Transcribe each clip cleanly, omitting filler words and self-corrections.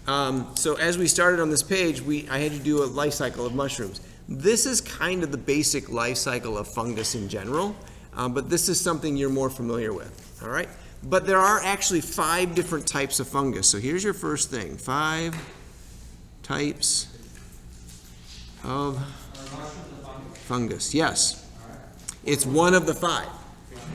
So as we started on this page, I had to do a life cycle of mushrooms. This is kind of the basic life cycle of fungus in general, but this is something you're more familiar with, all right? But there are actually 5 different types of fungus. So here's your first thing, 5 types of fungus. Yes, it's one of the 5,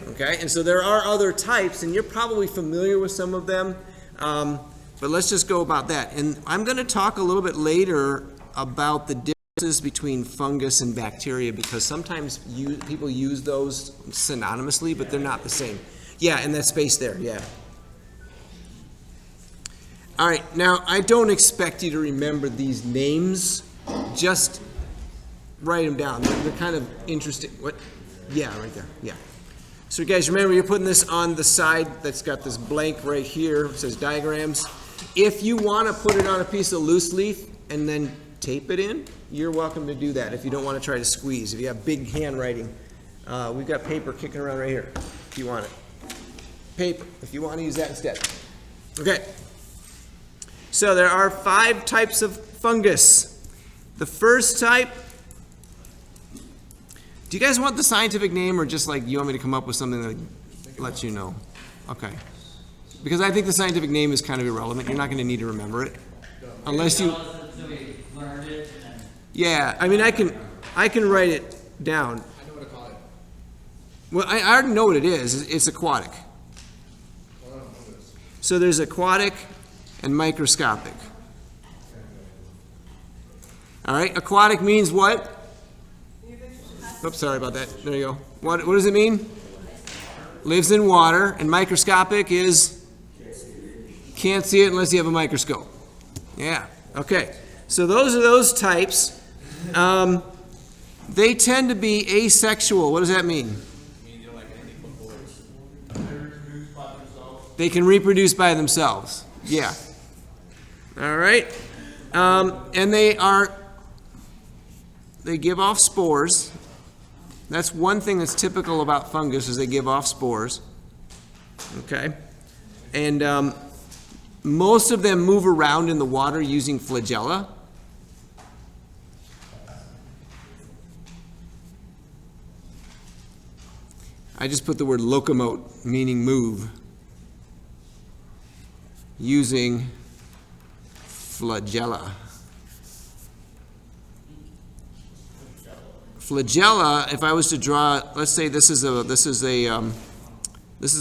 okay? And so there are other types, and you're probably familiar with some of them, but let's just go about that. And I'm going to talk a little bit later about the differences between fungus and bacteria, because sometimes people use those synonymously, but they're not the same. Yeah, in that space there, yeah. All right, now I don't expect you to remember these names. Just write them down. They're kind of interesting. What? Yeah, right there, yeah. So guys, remember you're putting this on the side that's got this blank right here. It says diagrams. If you want to put it on a piece of loose leaf and then tape it in, you're welcome to do that if you don't want to try to squeeze. If you have big handwriting, we've got paper kicking around right here if you want it. Paper, if you want to use that instead. Okay. So there are 5 types of fungus. The first type, do you guys want the scientific name, or just like you want me to come up with something that lets you know? Okay. Because I think the scientific name is kind of irrelevant. You're not going to need to remember it. Unless you... Yeah, I mean, I can write it down. I know what to call it. Well, I already know what it is. It's aquatic. So there's aquatic and microscopic. All right, aquatic means what? Oops, sorry about that. There you go. What does it mean? Lives in water. And microscopic is? Can't see it unless you have a microscope. Yeah, okay. So those are those types. They tend to be asexual. What does that mean? They can reproduce by themselves. Yeah. All right. And they give off spores. That's one thing that's typical about fungus, is they give off spores. Okay. And most of them move around in the water using flagella. I just put the word locomote, meaning move, using flagella. Flagella, if I was to draw, let's say this is a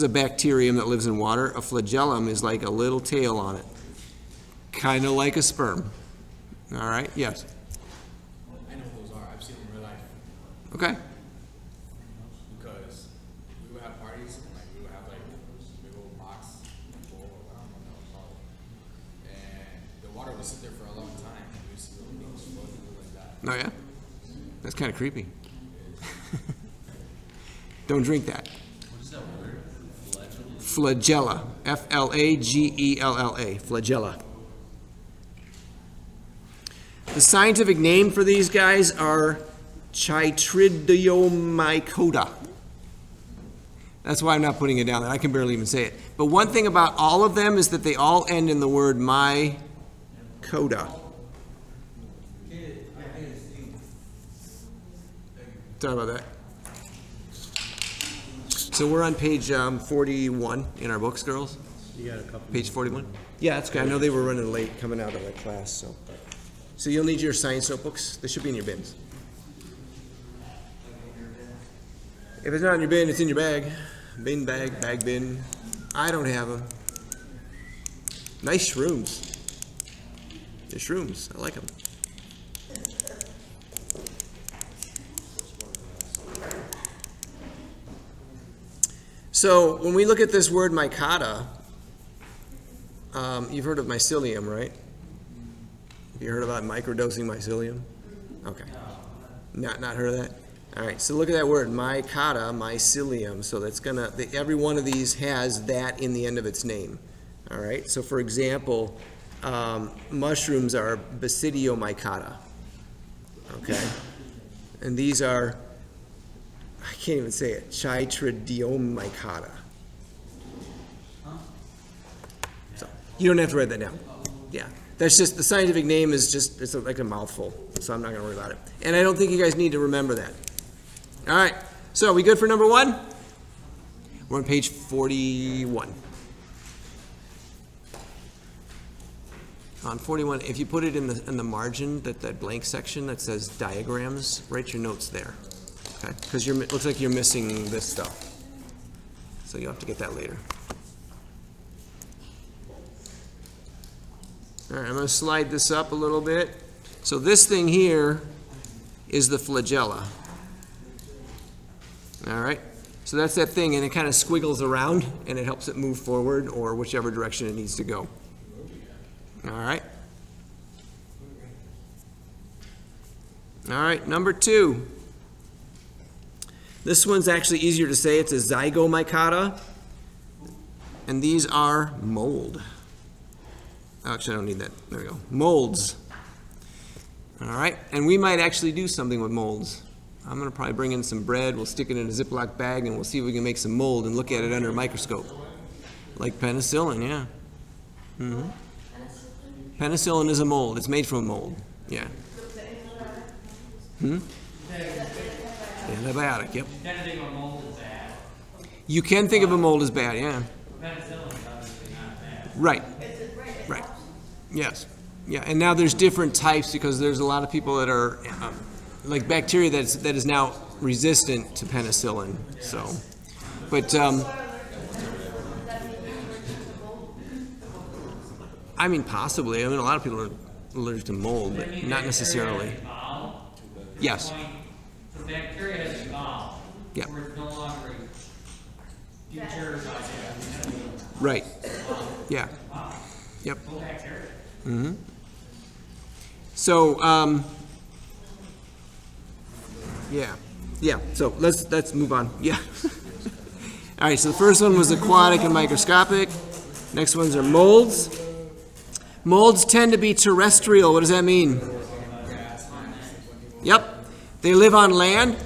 bacterium that lives in water. A flagellum is like a little tail on it, kind of like a sperm. All right. Yes. I know what those are. I've seen them in real life. Okay. Because we would have parties, and like we would have like a big old box full, I don't know what it's called, and the water would sit there for a long time. We used to see little things floating like that. Oh yeah. That's kind of creepy. Don't drink that. What is that word? Flagella. Flagella. Flagella. The scientific name for these guys are Chytridiomycota. That's why I'm not putting it down there. I can barely even say it. But one thing about all of them is that they all end in the word mycota. Sorry about that. So we're on page 41 in our books, girls. You got a couple. Page 41? Yeah, that's good. I know they were running late coming out of that class. So you'll need your science notebooks. They should be in your bins. If it's not in your bin, it's in your bag. Bin, bag, bin. I don't have them. Nice shrooms. They're shrooms. I like them. So when we look at this word mycota, you've heard of mycelium, right? Have you heard about microdosing mycelium? Okay. Not heard of that? All right, so look at that word, mycota, mycelium. So that's every one of these has that in the end of its name. All right, so for example, mushrooms are basidiomycota. Okay, and these are, I can't even say it, Chytridiomycota. So you don't have to write that down. Yeah. That's just, the scientific name is just, it's like a mouthful, so I'm not gonna worry about it. And I don't think you guys need to remember that. All right, so are we good for number 1? We're on page 41. On 41, if you put it in the margin, that blank section that says diagrams, write your notes there, okay? Because it looks like you're missing this stuff. So you'll have to get that later. All right, I'm going to slide this up a little bit. So this thing here is the flagella. All right, so that's that thing, and it kind of squiggles around, and it helps it move forward or whichever direction it needs to go. All right. All right, number 2. This one's actually easier to say. It's a zygomycota, and these are mold. Actually, I don't need that. There we go. Molds. All right, and we might actually do something with molds. I'm going to probably bring in some bread. We'll stick it in a Ziploc bag, and we'll see if we can make some mold and look at it under a microscope. Like penicillin, yeah. Mm-hmm. Penicillin is a mold. It's made from a mold. Yeah. Antibiotic, yep. You kind of think of a mold as bad. You can think of a mold as bad, yeah. Penicillin is obviously not bad. Right. Right. Yes. Yeah, and now there's different types because there's a lot of people that are, like bacteria that is now resistant to penicillin. So, but, I mean, possibly. I mean, a lot of people are allergic to mold, but not necessarily. Yes. The bacteria has evolved. Yeah. Where it's no longer a future bacteria. Right. Yeah. Wow. Yep. No bacteria. Mm-hmm. So, yeah. Yeah. So let's move on. Yeah. All right. So the first one was aquatic and microscopic. Next ones are molds. Molds tend to be terrestrial. What does that mean? Yep. They live on land.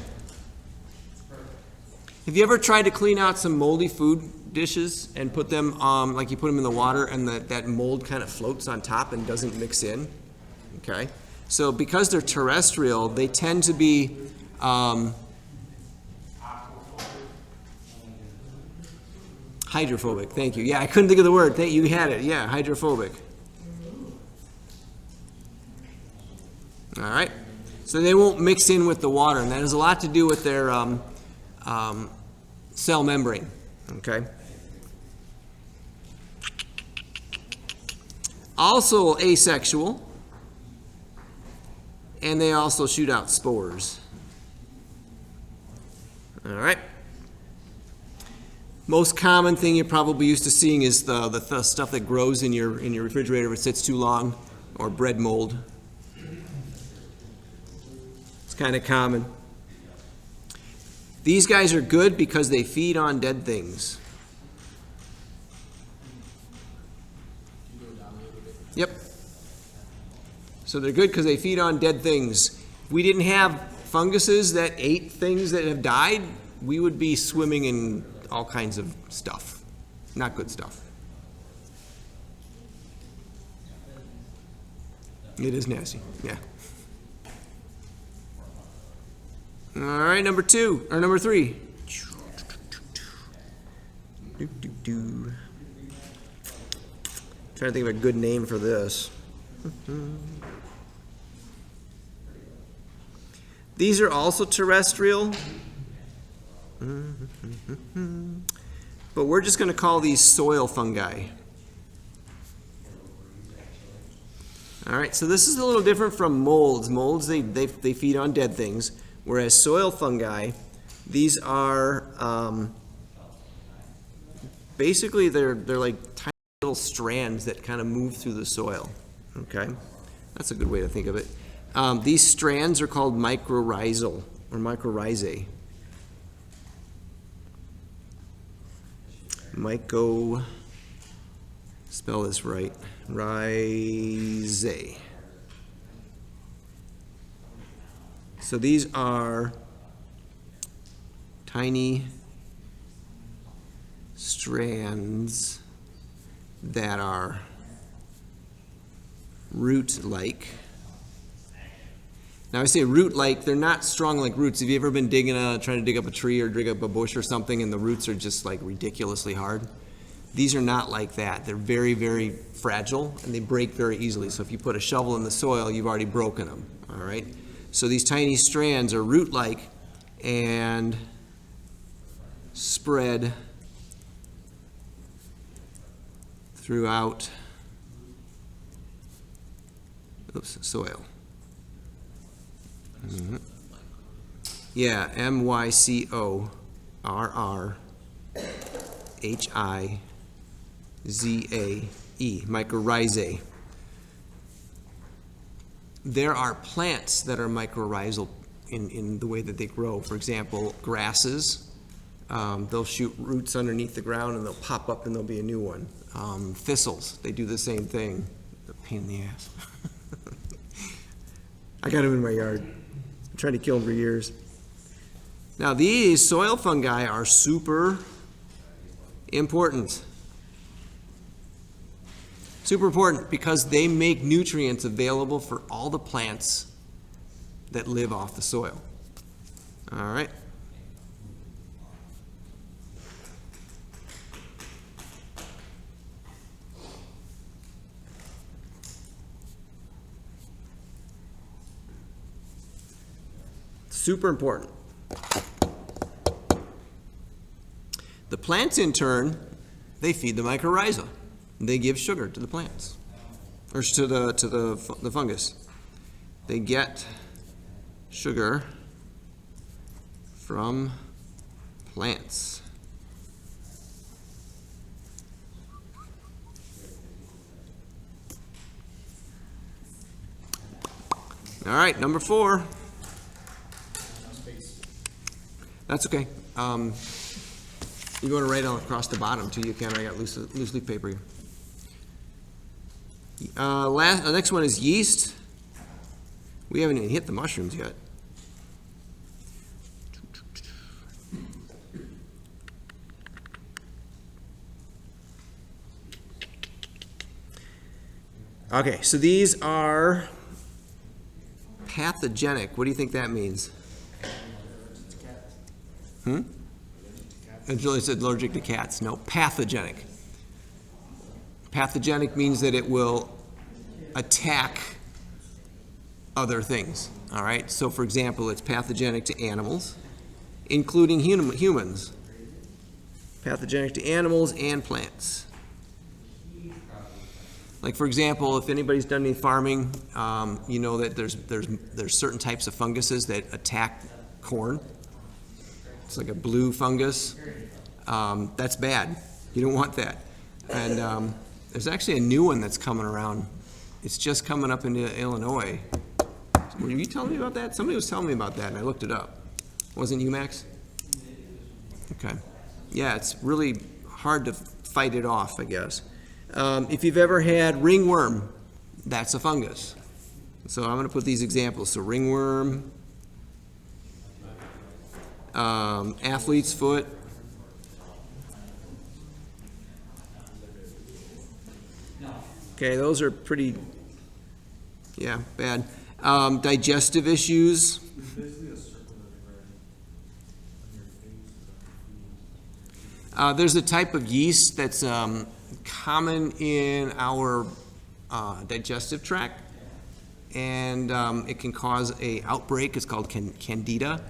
Have you ever tried to clean out some moldy food dishes and put them, like you put them in the water and that mold kind of floats on top and doesn't mix in? Okay. So because they're terrestrial, they tend to be hydrophobic. Thank you. Yeah, I couldn't think of the word. You had it. Yeah, hydrophobic. All right. So they won't mix in with the water, and that has a lot to do with their cell membrane. Okay. Also asexual, and they also shoot out spores. All right. Most common thing you're probably used to seeing is the stuff that grows in your refrigerator if it sits too long, or bread mold. It's kind of common. These guys are good because they feed on dead things. Yep. So they're good because they feed on dead things. If we didn't have funguses that ate things that have died, we would be swimming in all kinds of stuff. Not good stuff. It is nasty, yeah. All right, number 3. Trying to think of a good name for this. These are also terrestrial, but we're just going to call these soil fungi. All right, so this is a little different from molds. Molds, they feed on dead things, whereas soil fungi, these are basically they're like tiny little strands that kind of move through the soil. Okay, that's a good way to think of it. These strands are called mycorrhizal or mycorrhizae. Spell this right. Rhizae. So these are tiny strands that are root-like. Now I say root-like, they're not strong like roots. Have you ever been trying to dig up a tree or dig up a bush or something and the roots are just like ridiculously hard? These are not like that. They're very, very fragile and they break very easily. So if you put a shovel in the soil, you've already broken them, all right? So these tiny strands are root-like and spread throughout soil. Mm-hmm. Yeah, mycorrhizae, mycorrhizae. There are plants that are mycorrhizal in the way that they grow. For example, grasses, they'll shoot roots underneath the ground and they'll pop up and there'll be a new one. Thistles, they do the same thing. A pain in the ass. I got them in my yard. I'm trying to kill them for years. Now these soil fungi are super important. Super important because they make nutrients available for all the plants that live off the soil. All right. Super important. The plants, in turn, they feed the mycorrhiza. They give sugar to the plants, or to the fungus. They get sugar from plants. All right, number 4. That's okay. You want to write on across the bottom too. You can. I got loose leaf paper here. The next one is yeast. We haven't even hit the mushrooms yet. Okay, so these are pathogenic. What do you think that means? Julie said allergic to cats. No, pathogenic. Pathogenic means that it will attack other things. All right. So, for example, it's pathogenic to animals, including humans. Pathogenic to animals and plants. Like, for example, if anybody's done any farming, you know that there's certain types of funguses that attack corn. It's like a blue fungus. That's bad. You don't want that. And there's actually a new one that's coming around. It's just coming up into Illinois. Were you telling me about that? Somebody was telling me about that, and I looked it up. Wasn't you, Max? Okay. Yeah, it's really hard to fight it off, I guess. If you've ever had ringworm, that's a fungus. So I'm going to put these examples. So ringworm, athlete's foot, okay, those are pretty, yeah, bad. Digestive issues. There's a type of yeast that's common in our digestive tract, and it can cause an outbreak. It's called candida.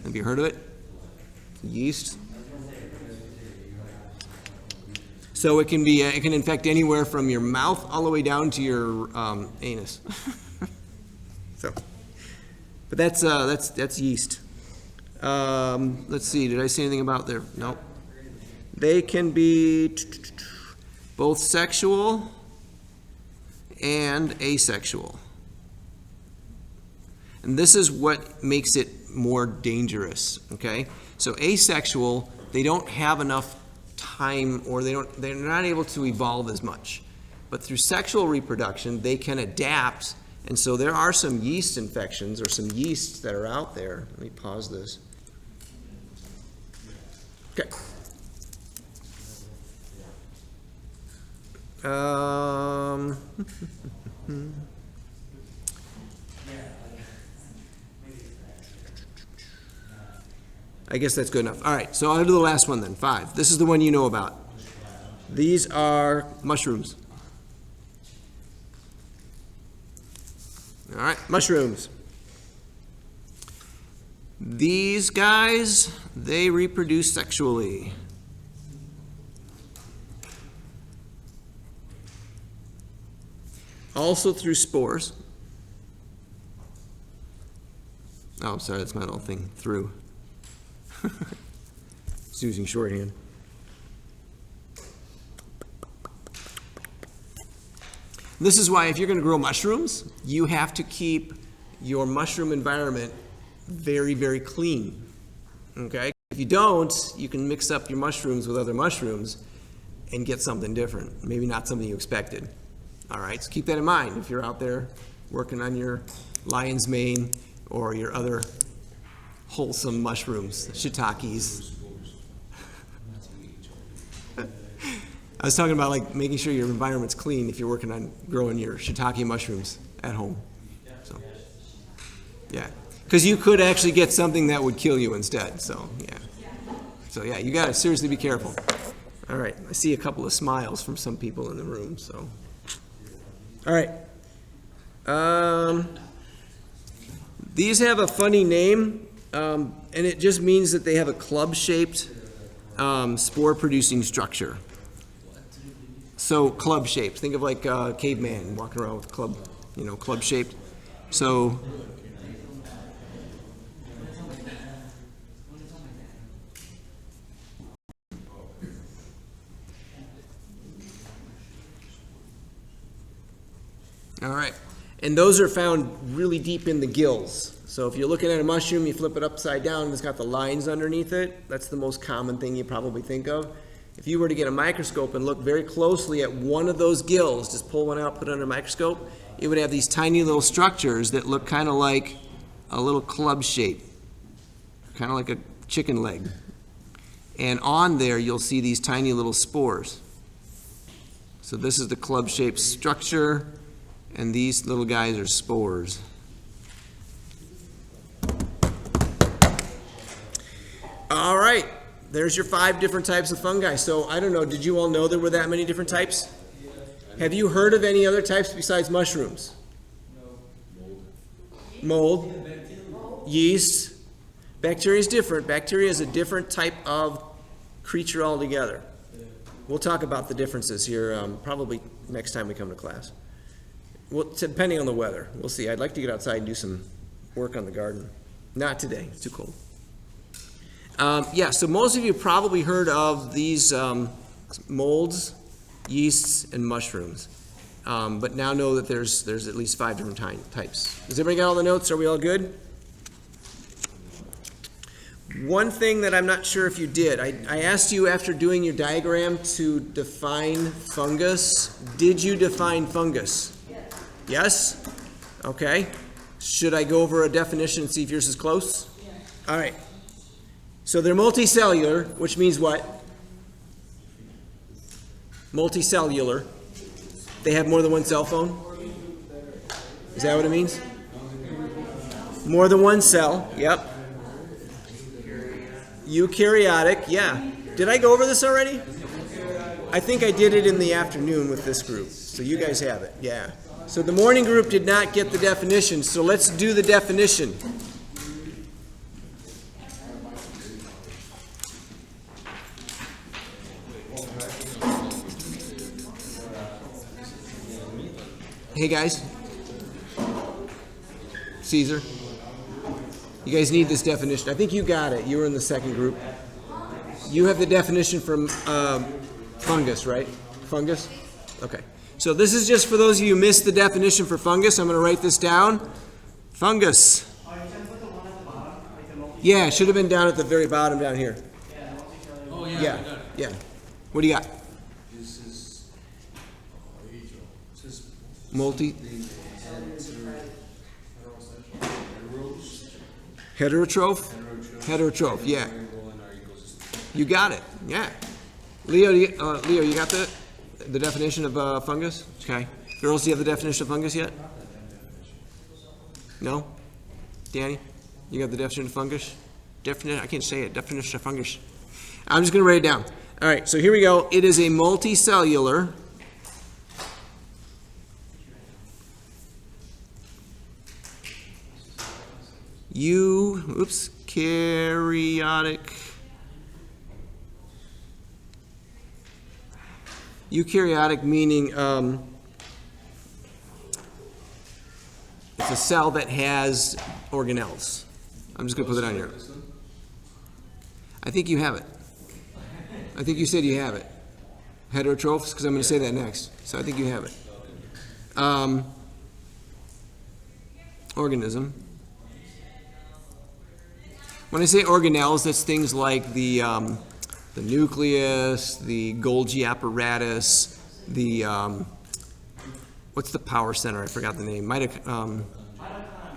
Have you heard of it? Yeast. So it can be it can infect anywhere from your mouth all the way down to your anus. So, but that's yeast. Let's see. Did I say anything about there? No. They can be both sexual and asexual. And this is what makes it more dangerous, okay? So asexual, they don't have enough time, or they're not able to evolve as much. But through sexual reproduction, they can adapt, and so there are some yeast infections or some yeasts that are out there. Let me pause this. Okay. Um, I guess that's good enough. All right, so I'll do the last one then, 5. This is the one you know about. These are mushrooms. All right, mushrooms. These guys, they reproduce sexually. Also through spores. Oh, I'm sorry, that's my little thing. Through. Just using shorthand. This is why if you're going to grow mushrooms, you have to keep your mushroom environment very, very clean. Okay? If you don't, you can mix up your mushrooms with other mushrooms and get something different. Maybe not something you expected. All right, so keep that in mind if you're out there working on your lion's mane or your other wholesome mushrooms, shiitakes. I was talking about like making sure your environment's clean if you're working on growing your shiitake mushrooms at home. So, yeah, because you could actually get something that would kill you instead. So yeah, you gotta seriously be careful. All right, I see a couple of smiles from some people in the room. So, all right, these have a funny name. And it just means that they have a club-shaped spore-producing structure. So club-shaped. Think of like a caveman walking around with a club, club-shaped. So all right. And those are found really deep in the gills. So if you're looking at a mushroom, you flip it upside down and it's got the lines underneath it. That's the most common thing you probably think of. If you were to get a microscope and look very closely at one of those gills, just pull one out, put it under a microscope, it would have these tiny little structures that look kind of like a little club shape, kind of like a chicken leg. And on there, you'll see these tiny little spores. So this is the club-shaped structure, and these little guys are spores. All right, there's your 5 different types of fungi. So I don't know, did you all know there were that many different types? Have you heard of any other types besides mushrooms? Mold, yeast. Bacteria is different. Bacteria is a different type of creature altogether. We'll talk about the differences here probably next time we come to class. Well, depending on the weather. We'll see. I'd like to get outside and do some work on the garden. Not today. It's too cold. Yeah, so most of you probably heard of these molds, yeasts, and mushrooms. But now know that there's at least 5 different types. Has everybody got all the notes? Are we all good? One thing that I'm not sure if you did, I asked you after doing your diagram to define fungus. Did you define fungus? Yes? Okay. Should I go over a definition and see if yours is close? All right. So they're multicellular, which means what? Multicellular. They have more than one cell phone? Is that what it means? More than one cell, yep. Eukaryotic, yeah. Did I go over this already? I think I did it in the afternoon with this group. So you guys have it, yeah. So the morning group did not get the definition, so let's do the definition. Hey guys, Caesar, you guys need this definition. I think you got it. You were in the second group. You have the definition from fungus, right? Fungus? Okay. So this is just for those of you who missed the definition for fungus. I'm going to write this down. Fungus. Yeah, it should have been down at the very bottom down here. Oh, yeah. Yeah, yeah. What do you got? This is Multi. Heterotroph? Heterotroph, yeah. You got it, yeah. Leo, you got that? The definition of fungus? Okay. Girls, do you have the definition of fungus yet? No? Danny, you got the definition of fungus? Definition, I can't say it. Definition of fungus. I'm just going to write it down. All right, so here we go. It is a multicellular eukaryotic meaning it's a cell that has organelles. I'm just going to put that on here. I think you have it. I think you said you have it. Heterotrophs, because I'm going to say that next. So I think you have it. Organism. When I say organelles, that's things like the nucleus, the Golgi apparatus, the what's the power center? I forgot the name.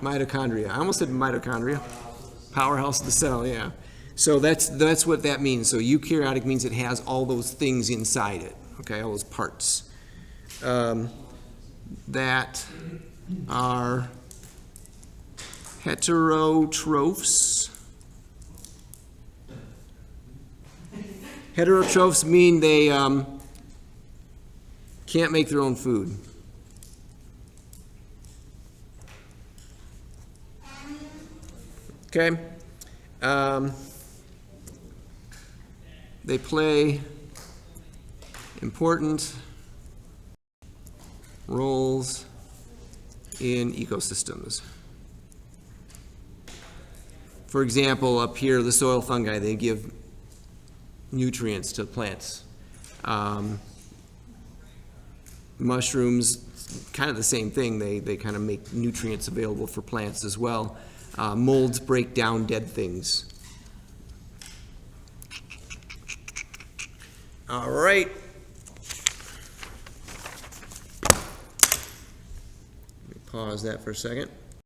Mitochondria. I almost said mitochondria. Powerhouse of the cell. Yeah. So that's what that means. So eukaryotic means it has all those things inside it. Okay, all those parts that are heterotrophs. Heterotrophs mean they can't make their own food. Okay? They play important roles in ecosystems. For example, up here, the soil fungi, they give nutrients to plants. Mushrooms, kind of the same thing. They kind of make nutrients available for plants as well. Molds break down dead things. All right. Let me pause that for a second.